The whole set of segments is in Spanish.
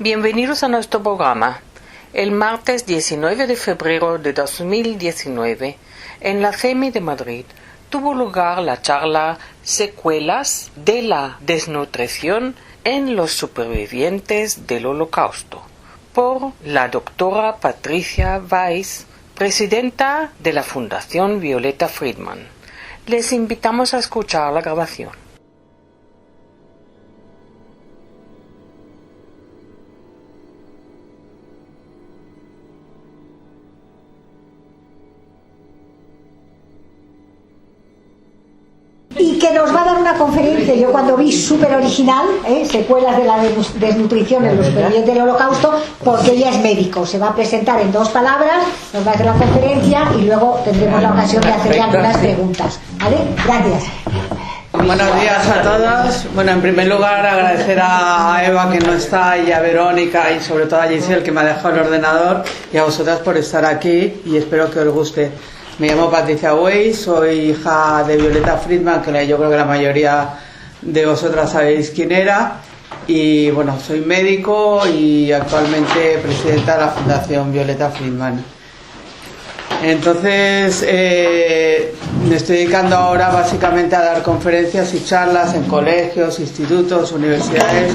Bienvenidos a nuestro programa. El martes 19 de febrero de 2019, en la CEMI de Madrid, tuvo lugar la charla Secuelas de la desnutrición en los supervivientes del Holocausto, por la doctora Patricia Weiss, presidenta de la Fundación Violeta Friedman. Les invitamos a escuchar la grabación. Y que nos va a dar una conferencia, yo cuando vi súper original, secuelas de la desnutrición en los supervivientes del Holocausto, porque ella es médico, se va a presentar en 2 palabras, nos va a hacer la conferencia y luego tendremos la ocasión de hacerle algunas preguntas. ¿Vale? Gracias. Buenos días a todos. Bueno, en primer lugar agradecer a Eva que no está, y a Verónica y sobre todo a Giselle que me ha dejado el ordenador, y a vosotras por estar aquí y espero que os guste. Me llamo Patricia Weiss, soy hija de Violeta Friedman, que yo creo que la mayoría de vosotras sabéis quién era, y bueno, soy médico y actualmente presidenta de la Fundación Violeta Friedman. Entonces, me estoy dedicando ahora básicamente a dar conferencias y charlas en colegios, institutos, universidades.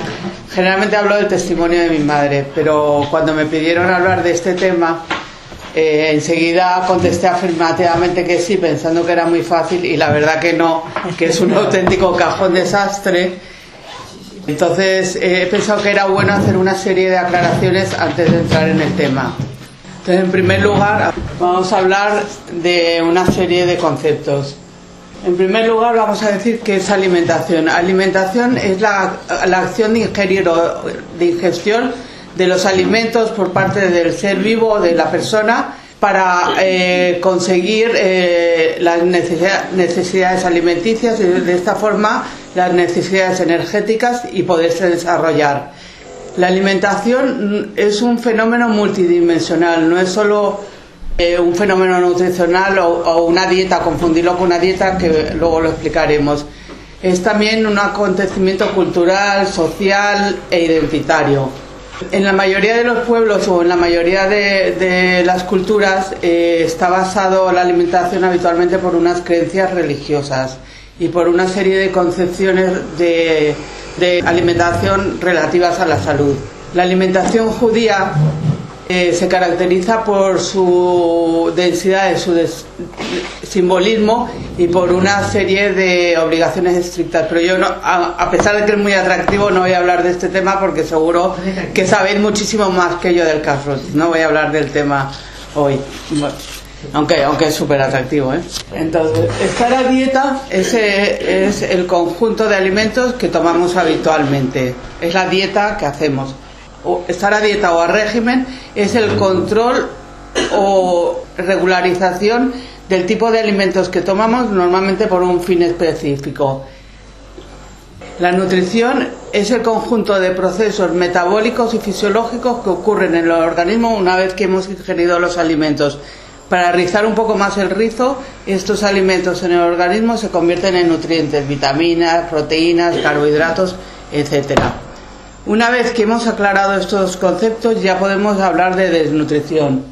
Generalmente hablo del testimonio de mi madre, pero cuando me pidieron hablar de este tema, enseguida contesté afirmativamente que sí, pensando que era muy fácil, y la verdad que no, que es un auténtico cajón desastre. Entonces he pensado que era bueno hacer una serie de aclaraciones antes de entrar en el tema. Entonces, en primer lugar, vamos a hablar de una serie de conceptos. En primer lugar, vamos a decir qué es alimentación. Alimentación es la acción de ingerir o de ingestión de los alimentos por parte del ser vivo, de la persona, para conseguir las necesidades alimenticias y de esta forma las necesidades energéticas y poderse desarrollar. La alimentación es un fenómeno multidimensional, no es solo un fenómeno nutricional o una dieta, confundirlo con una dieta que luego lo explicaremos. Es también un acontecimiento cultural, social e identitario. En la mayoría de los pueblos o en la mayoría de las culturas está basado la alimentación habitualmente por unas creencias religiosas y por una serie de concepciones de alimentación relativas a la salud. La alimentación judía se caracteriza por su densidad, de su simbolismo y por una serie de obligaciones estrictas, pero yo no, a pesar de que es muy atractivo, no voy a hablar de este tema porque seguro que sabéis muchísimo más que yo del kashrut. No voy a hablar del tema hoy, bueno, aunque es súper atractivo, Entonces, estar a dieta es el conjunto de alimentos que tomamos habitualmente, es la dieta que hacemos. Estar a dieta o a régimen es el control o regularización del tipo de alimentos que tomamos, normalmente por un fin específico. La nutrición es el conjunto de procesos metabólicos y fisiológicos que ocurren en el organismo una vez que hemos ingerido los alimentos. Para rizar un poco más el rizo, estos alimentos en el organismo se convierten en nutrientes, vitaminas, proteínas, carbohidratos, etcétera. Una vez que hemos aclarado estos conceptos, ya podemos hablar de desnutrición.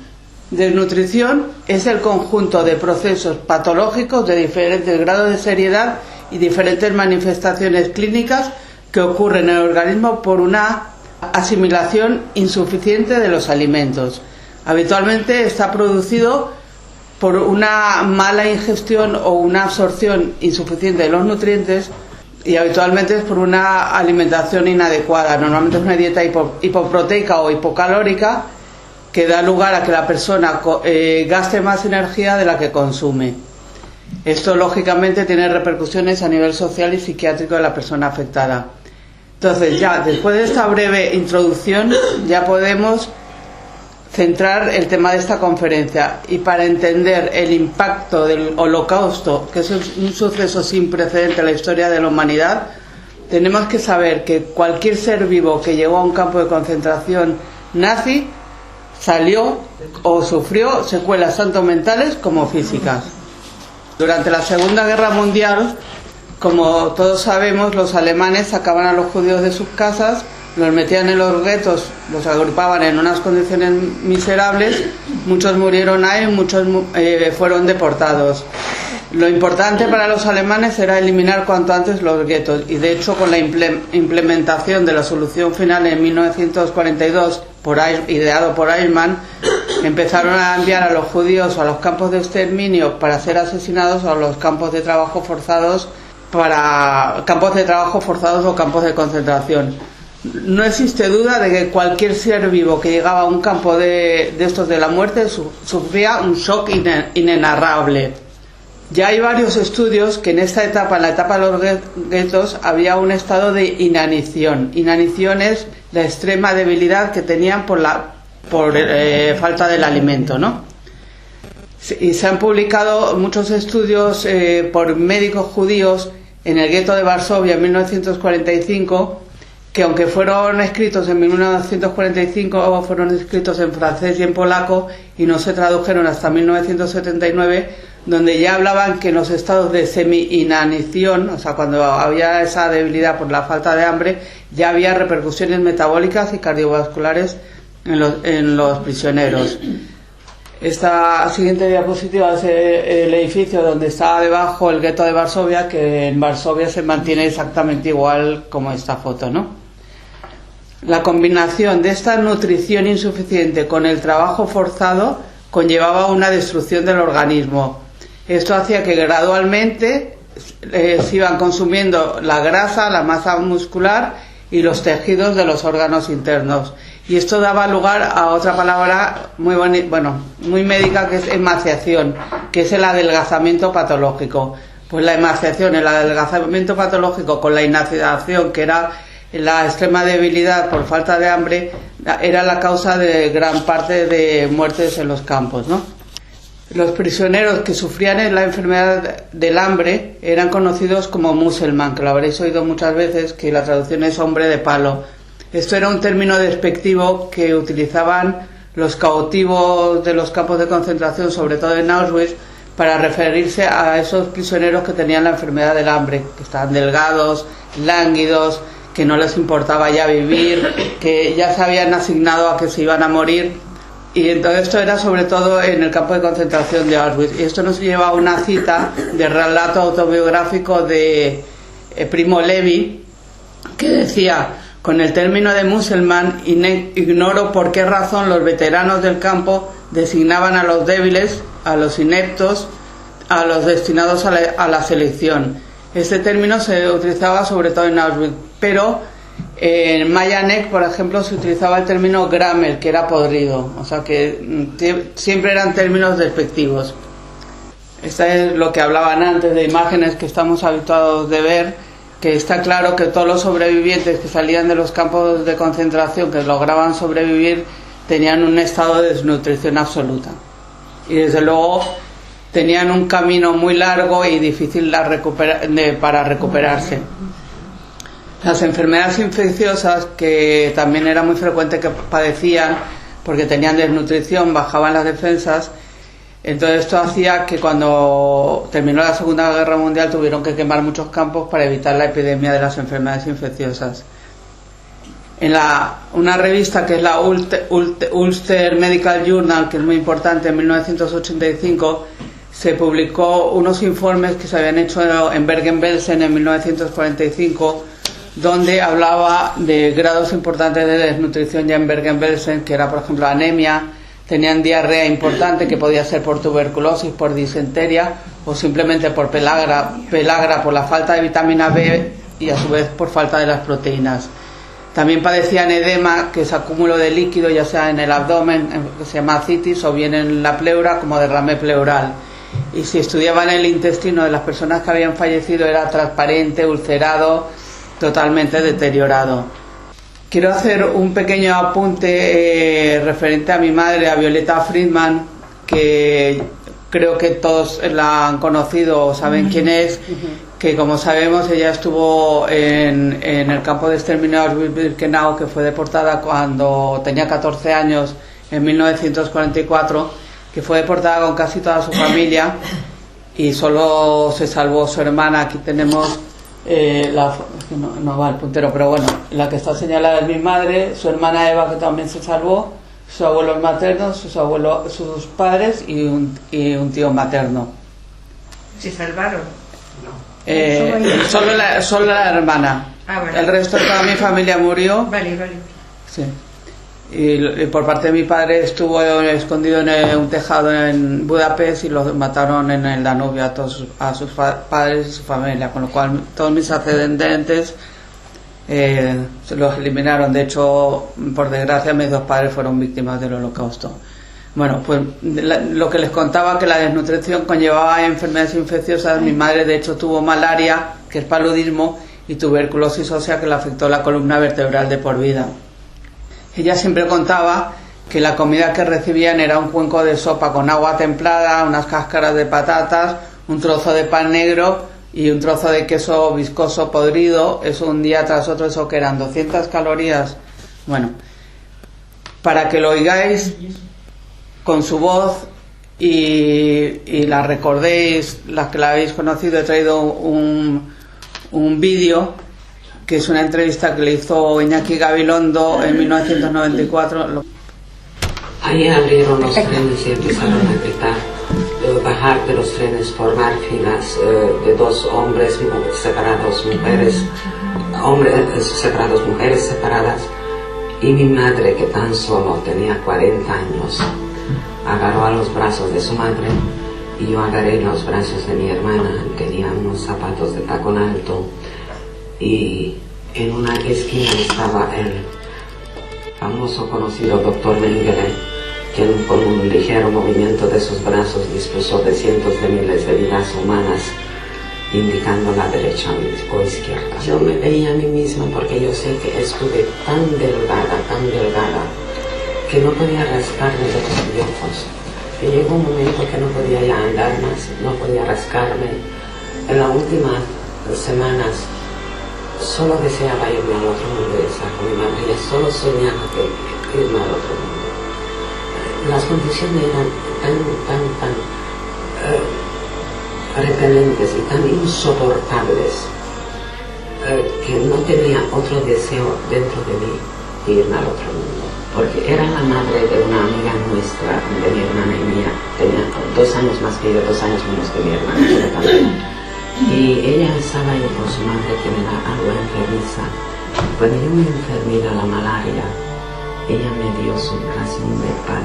Desnutrición es el conjunto de procesos patológicos de diferentes grados de seriedad y diferentes manifestaciones clínicas que ocurren en el organismo por una asimilación insuficiente de los alimentos. Habitualmente está producido por una mala ingestión o una absorción insuficiente de los nutrientes, y habitualmente es por una alimentación inadecuada. Normalmente es una dieta hipoproteica o hipocalórica que da lugar a que la persona gaste más energía de la que consume. Esto lógicamente tiene repercusiones a nivel social y psiquiátrico de la persona afectada. Entonces, ya después de esta breve introducción, ya podemos centrar el tema de esta conferencia, y para entender el impacto del Holocausto, que es un suceso sin precedente en la historia de la humanidad, tenemos que saber que cualquier ser vivo que llegó a un campo de concentración nazi salió o sufrió secuelas tanto mentales como físicas. Durante la Segunda Guerra Mundial, como todos sabemos, los alemanes sacaban a los judíos de sus casas los metían en los guetos, los agrupaban en unas condiciones miserables, muchos murieron ahí, muchos fueron deportados. Lo importante para los alemanes era eliminar cuanto antes los guetos, y de hecho con la implementación de la solución final en 1942 ideado por Eichmann, empezaron a enviar a los judíos a los campos de exterminio para ser asesinados, o a los campos de trabajo forzados o campos de concentración. No existe duda de que cualquier ser vivo que llegaba a un campo de estos de la muerte sufría un shock inenarrable. Ya hay varios estudios que en esta etapa, en la etapa de los guetos, había un estado de inanición. Inanición es la extrema debilidad que tenían por falta del alimento, ¿no? Y se han publicado muchos estudios por médicos judíos en el gueto de Varsovia en 1945, que aunque fueron escritos en 1945, fueron escritos en francés y en polaco y no se tradujeron hasta 1979, donde ya hablaban que en los estados de semi-inanición, o sea, cuando había esa debilidad por la falta de hambre, ya había repercusiones metabólicas y cardiovasculares en los prisioneros. Esta siguiente diapositiva es el edificio donde estaba debajo el gueto de Varsovia, que en Varsovia se mantiene exactamente igual como esta foto, ¿no? La combinación de esta nutrición insuficiente con el trabajo forzado conllevaba una destrucción del organismo. Esto hacía que gradualmente se iban consumiendo la grasa, la masa muscular y los tejidos de los órganos internos. Y esto daba lugar a otra palabra muy médica, que es emaciación, que es el adelgazamiento patológico. Pues la emaciación, el adelgazamiento patológico con la inanición, que era la extrema debilidad por falta de hambre, era la causa de gran parte de muertes en los campos, ¿no? Los prisioneros que sufrían la enfermedad del hambre eran conocidos como Muselmann, que lo habréis oído muchas veces, que la traducción es hombre de palo. Esto era un término despectivo que utilizaban los cautivos de los campos de concentración, sobre todo en Auschwitz, para referirse a esos prisioneros que tenían la enfermedad del hambre, que estaban delgados, lánguidos, que no les importaba ya vivir, que ya se habían asignado a que se iban a morir. Y entonces esto era sobre todo en el campo de concentración de Auschwitz. Y esto nos lleva a una cita de relato autobiográfico de Primo Levi, que decía: con el término de Muselmann ignoro por qué razón los veteranos del campo designaban a los débiles, a los ineptos, a los destinados a la selección. Este término se utilizaba sobre todo en Auschwitz, pero en Majdanek, por ejemplo, se utilizaba el término Grammel, que era podrido, o sea que siempre eran términos despectivos. Esto es lo que hablaban antes de imágenes que estamos habituados de ver, que está claro que todos los sobrevivientes que salían de los campos de concentración, que lograban sobrevivir, tenían un estado de desnutrición absoluta. Y desde luego tenían un camino muy largo y difícil para recuperarse. Las enfermedades infecciosas, que también era muy frecuente que padecían porque tenían desnutrición, bajaban las defensas. Entonces esto hacía que cuando terminó la Segunda Guerra Mundial tuvieron que quemar muchos campos para evitar la epidemia de las enfermedades infecciosas. En una revista que es la Ulster Medical Journal, que es muy importante, en 1985, se publicó unos informes que se habían hecho en Bergen-Belsen en 1945, donde hablaba de grados importantes de desnutrición ya en Bergen-Belsen, que era, por ejemplo, anemia. Tenían diarrea importante, que podía ser por tuberculosis, por disenteria o simplemente por pelagra por la falta de vitamina B y a su vez por falta de las proteínas. También padecían edema, que es acúmulo de líquido ya sea en el abdomen, que se llama ascitis, o bien en la pleura como derrame pleural. Y si estudiaban el intestino de las personas que habían fallecido, era transparente, ulcerado, totalmente deteriorado. Quiero hacer un pequeño apunte referente a mi madre, a Violeta Friedman, que creo que todos la han conocido o saben quién es, que como sabemos ella estuvo en el campo de exterminio de Auschwitz-Birkenau, que fue deportada cuando tenía 14 años en 1944, que fue deportada con casi toda su familia y solo se salvó su hermana. Aquí tenemos Es que no va el puntero, pero bueno, la que está señalada es mi madre, su hermana Eva, que también se salvó, sus abuelos maternos, sus padres y un tío materno. ¿Se salvaron? Solo la hermana. Vale. El resto de toda mi familia murió. Vale. Sí. Y por parte de mi padre estuvo escondido en un tejado en Budapest y los mataron en el Danubio a sus padres y su familia, con lo cual todos mis ascendentes se los eliminaron. De hecho, por desgracia, mis dos padres fueron víctimas del Holocausto. Bueno, pues lo que les contaba, que la desnutrición conllevaba enfermedades infecciosas. Mi madre, de hecho, tuvo malaria, que es paludismo, y tuberculosis ósea, que le afectó la columna vertebral de por vida. Ella siempre contaba que la comida que recibían era un cuenco de sopa con agua templada, unas cáscaras de patatas, un trozo de pan negro y un trozo de queso viscoso podrido. Eso un día tras otro, eso que eran 200 calorías. Bueno, para que lo oigáis con su voz y la recordéis, las que la habéis conocido, he traído un vídeo que es una entrevista que le hizo Iñaki Gabilondo en 1994. Ahí abrieron los trenes y empezaron a gritar, bajar de los trenes, formar filas de dos hombres separados, hombres separados, mujeres separadas, y mi madre, que tan solo tenía 40 años, agarró a los brazos de su madre y yo agarré los brazos de mi hermana. Tenía unos zapatos de tacón alto y en una esquina estaba el famoso conocido doctor Mengele, quien con un ligero movimiento de sus brazos dispuso de cientos de miles de vidas humanas, indicando la derecha o izquierda. Yo me veía a mí misma porque yo sé que estuve tan delgada, que no podía rascarme de los piojos. Y llegó un momento que no podía ya andar más, no podía rascarme. En las últimas semanas solo deseaba irme al otro mundo y estar con mi madre. Ella solo soñaba que irme al otro mundo. Las condiciones eran tan repelentes y tan insoportables que no tenía otro deseo dentro de mí que irme al otro mundo. Porque era la madre de una amiga nuestra, de mi hermana y mía. Tenía 2 años más que yo, 2 años menos que mi hermana, yo también. Y ella estaba ahí con su madre, que me da algo enfermiza. Cuando yo me enfermé de la malaria, ella me dio su ración de pan,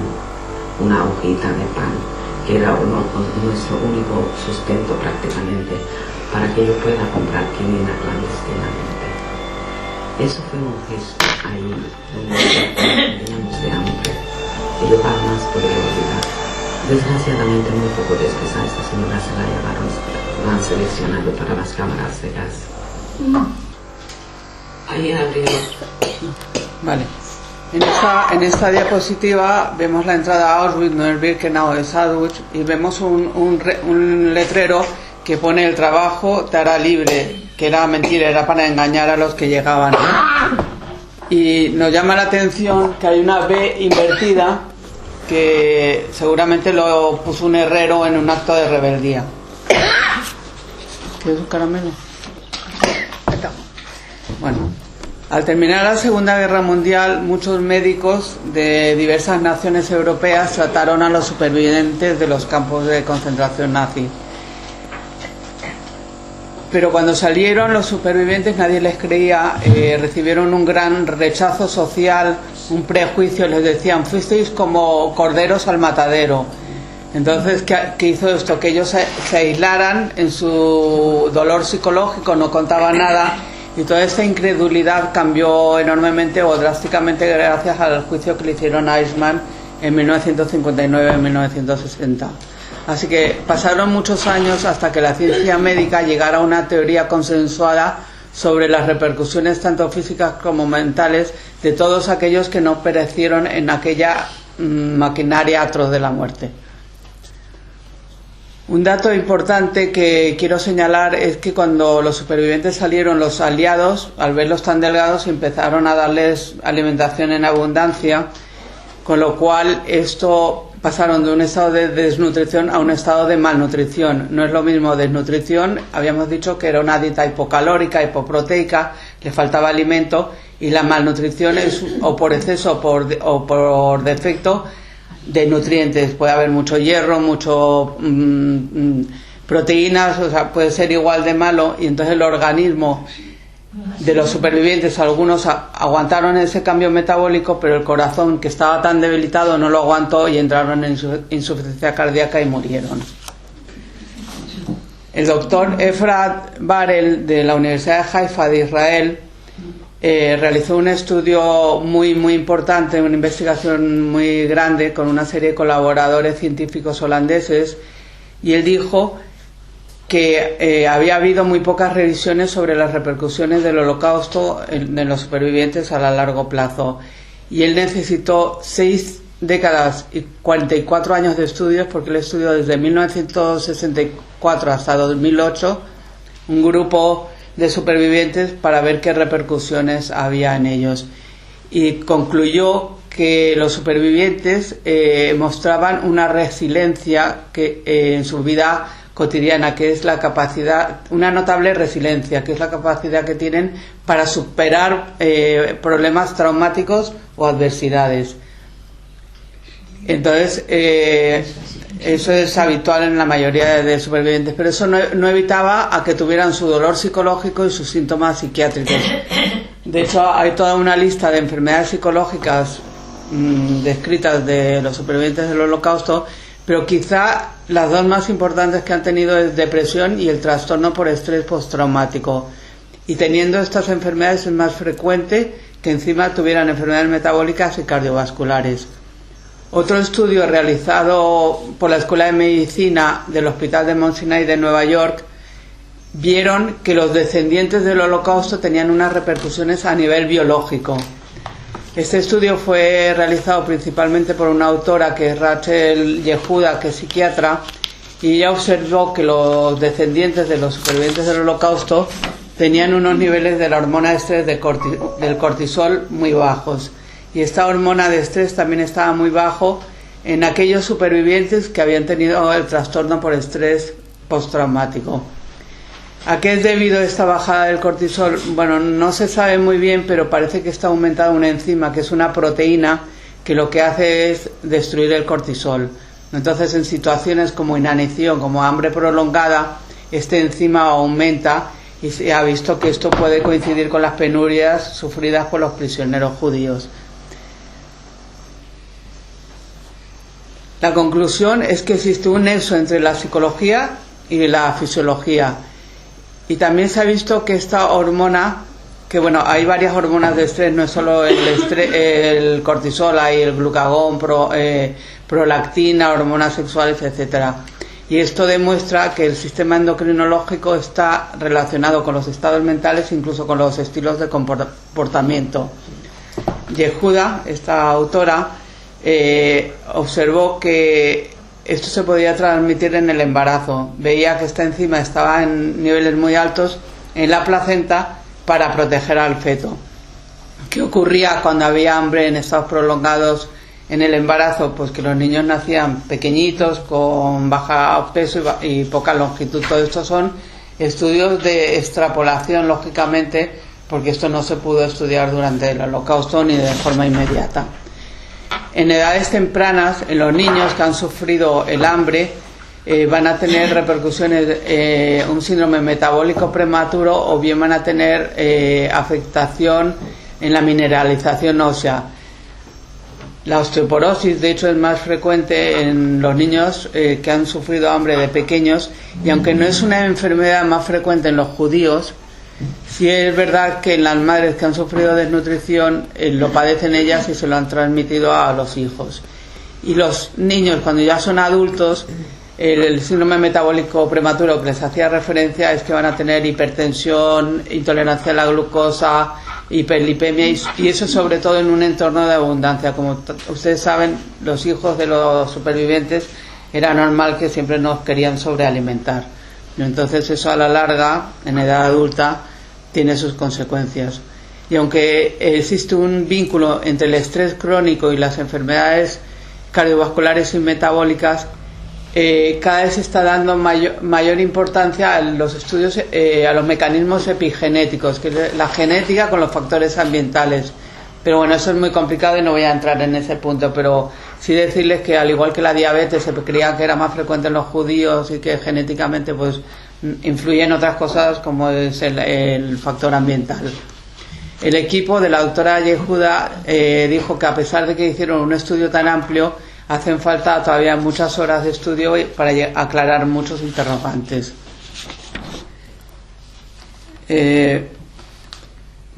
una hojita de pan, que era nuestro único sustento prácticamente, para que yo pueda comprar quinina clandestinamente. Eso fue un gesto ahí donde teníamos de hambre y yo jamás podría olvidar. Desgraciadamente, muy poco después a esta señora se la llevaron, la han seleccionado para las cámaras de gas. Ahí abrieron. Vale. En esta diapositiva vemos la entrada a Auschwitz, no es Birkenau, es Auschwitz, y vemos un letrero que pone: el trabajo te hará libre, que era mentira, era para engañar a los que llegaban. Y nos llama la atención que hay una B invertida, que seguramente lo puso un herrero en un acto de rebeldía. ¿Qué es un caramelo? Bueno, al terminar la Segunda Guerra Mundial, muchos médicos de diversas naciones europeas trataron a los supervivientes de los campos de concentración nazi. Pero cuando salieron los supervivientes nadie les creía, recibieron un gran rechazo social, un prejuicio, les decían: fuisteis como corderos al matadero. Entonces, ¿qué hizo esto? Que ellos se aislaran en su dolor psicológico, no contaban nada, y toda esta incredulidad cambió enormemente o drásticamente gracias al juicio que le hicieron a Eichmann en 1959 y 1960. Así que pasaron muchos años hasta que la ciencia médica llegara a una teoría consensuada sobre las repercusiones tanto físicas como mentales de todos aquellos que no perecieron en aquella maquinaria atroz de la muerte. Un dato importante que quiero señalar es que cuando los supervivientes salieron, los aliados, al verlos tan delgados, empezaron a darles alimentación en abundancia, con lo cual esto pasaron de un estado de desnutrición a un estado de malnutrición. No es lo mismo desnutrición, habíamos dicho que era una dieta hipocalórica, hipoproteica, le faltaba alimento, y la malnutrición es o por exceso o por defecto de nutrientes. Puede haber mucho hierro, mucho proteínas, o sea, puede ser igual de malo, y entonces el organismo de los supervivientes, algunos aguantaron ese cambio metabólico, pero el corazón, que estaba tan debilitado, no lo aguantó y entraron en insuficiencia cardíaca y murieron. El doctor Efrat Barel, de la Universidad de Haifa de Israel, realizó un estudio muy importante, una investigación muy grande con una serie de colaboradores científicos holandeses, y él dijo que había habido muy pocas revisiones sobre las repercusiones del Holocausto en los supervivientes a largo plazo, y él necesitó 6 décadas y 44 años de estudios, porque él estudió desde 1964 hasta 2008 un grupo de supervivientes para ver qué repercusiones había en ellos, y concluyó que los supervivientes mostraban una resiliencia que en su vida cotidiana, que es la capacidad, una notable resiliencia, que es la capacidad que tienen para superar problemas traumáticos o adversidades. Entonces, eso es habitual en la mayoría de supervivientes, pero eso no evitaba a que tuvieran su dolor psicológico y sus síntomas psiquiátricos. De hecho, hay toda una lista de enfermedades psicológicas descritas de los supervivientes del Holocausto, pero quizá las dos más importantes que han tenido es depresión y el trastorno por estrés postraumático. Y teniendo estas enfermedades es más frecuente que encima tuvieran enfermedades metabólicas y cardiovasculares. Otro estudio realizado por la Escuela de Medicina del Hospital de Mount Sinai de Nueva York vieron que los descendientes del Holocausto tenían unas repercusiones a nivel biológico. Este estudio fue realizado principalmente por una autora que es Rachel Yehuda, que es psiquiatra, y ella observó que los descendientes de los supervivientes del Holocausto tenían unos niveles de la hormona de estrés del cortisol muy bajos, y esta hormona de estrés también estaba muy bajo en aquellos supervivientes que habían tenido el trastorno por estrés postraumático. ¿A qué es debido esta bajada del cortisol? Bueno, no se sabe muy bien, pero parece que está aumentada una enzima, que es una proteína, que lo que hace es destruir el cortisol. Entonces, en situaciones como inanición, como hambre prolongada, esta enzima aumenta, y se ha visto que esto puede coincidir con las penurias sufridas por los prisioneros judíos. La conclusión es que existe un nexo entre la psicología y la fisiología. Y también se ha visto que esta hormona, que bueno, hay varias hormonas de estrés, no es solo el cortisol, hay el glucagón, prolactina, hormonas sexuales, etcétera. Y esto demuestra que el sistema endocrinológico está relacionado con los estados mentales, incluso con los estilos de comportamiento. Yehuda, esta autora, observó que esto se podía transmitir en el embarazo. Veía que esta enzima estaba en niveles muy altos en la placenta para proteger al feto. ¿Qué ocurría cuando había hambre en estados prolongados en el embarazo? Pues que los niños nacían pequeñitos, con baja peso y poca longitud. Todo esto son estudios de extrapolación, lógicamente, porque esto no se pudo estudiar durante el Holocausto ni de forma inmediata. En edades tempranas, en los niños que han sufrido el hambre, van a tener repercusiones, un síndrome metabólico prematuro, o bien van a tener afectación en la mineralización ósea. La osteoporosis, de hecho, es más frecuente en los niños que han sufrido hambre de pequeños, y aunque no es una enfermedad más frecuente en los judíos, sí es verdad que en las madres que han sufrido desnutrición lo padecen ellas y se lo han transmitido a los hijos. Y los niños, cuando ya son adultos, el síndrome metabólico prematuro que les hacía referencia es que van a tener hipertensión, intolerancia a la glucosa, hiperlipemia, y eso sobre todo en un entorno de abundancia. Como ustedes saben, los hijos de los supervivientes era normal que siempre nos querían sobrealimentar. Entonces eso a la larga, en edad adulta, tiene sus consecuencias. Y aunque existe un vínculo entre el estrés crónico y las enfermedades cardiovasculares y metabólicas, cada vez se está dando mayor importancia a los estudios, a los mecanismos epigenéticos, que es la genética con los factores ambientales. Pero bueno, eso es muy complicado y no voy a entrar en ese punto, pero sí decirles que al igual que la diabetes se creía que era más frecuente en los judíos y que genéticamente pues influye en otras cosas como es el factor ambiental. El equipo de la doctora Yehuda dijo que a pesar de que hicieron un estudio tan amplio, hacen falta todavía muchas horas de estudio para aclarar muchos interrogantes.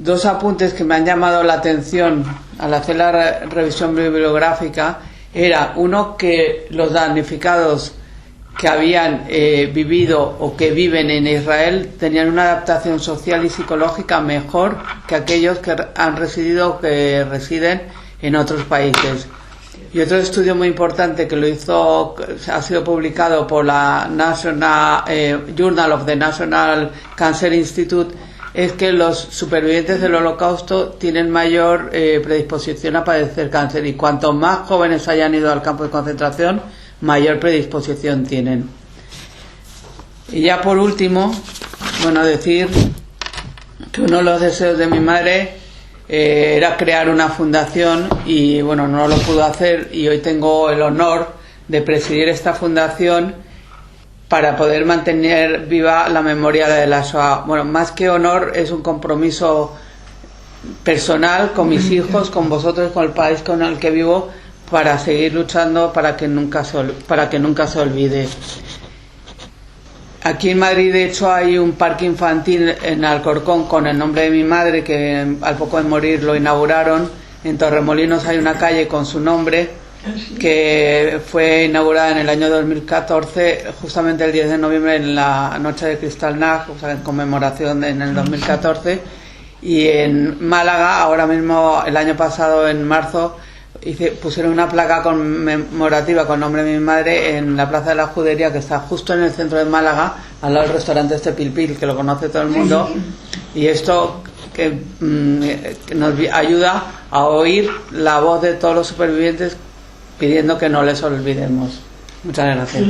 Dos apuntes que me han llamado la atención al hacer la revisión bibliográfica era uno, que los damnificados que habían vivido o que viven en Israel tenían una adaptación social y psicológica mejor que aquellos que han residido o que residen en otros países. Y otro estudio muy importante que ha sido publicado por la Journal of the National Cancer Institute, es que los supervivientes del Holocausto tienen mayor predisposición a padecer cáncer, y cuanto más jóvenes hayan ido al campo de concentración, mayor predisposición tienen. Y ya por último, bueno, decir que uno de los deseos de mi madre era crear una fundación, y bueno, no lo pudo hacer, y hoy tengo el honor de presidir esta fundación para poder mantener viva la memoria de la Shoah. Bueno, más que honor, es un compromiso personal con mis hijos, con vosotros, con el país con el que vivo, para seguir luchando para que nunca se olvide. Aquí en Madrid, de hecho, hay un parque infantil en Alcorcón con el nombre de mi madre, que al poco de morir lo inauguraron. En Torremolinos hay una calle con su nombre, que fue inaugurada en el año 2014, justamente el 10 de noviembre, en la noche de Kristallnacht, o sea, en conmemoración en el 2014. Y en Málaga, ahora mismo, el año pasado, en marzo, pusieron una placa conmemorativa con nombre de mi madre en la Plaza de la Judería, que está justo en el centro de Málaga, al lado del restaurante Pil Pil, que lo conoce todo el mundo. Y esto que nos ayuda a oír la voz de todos los supervivientes, pidiendo que no les olvidemos. Muchas gracias.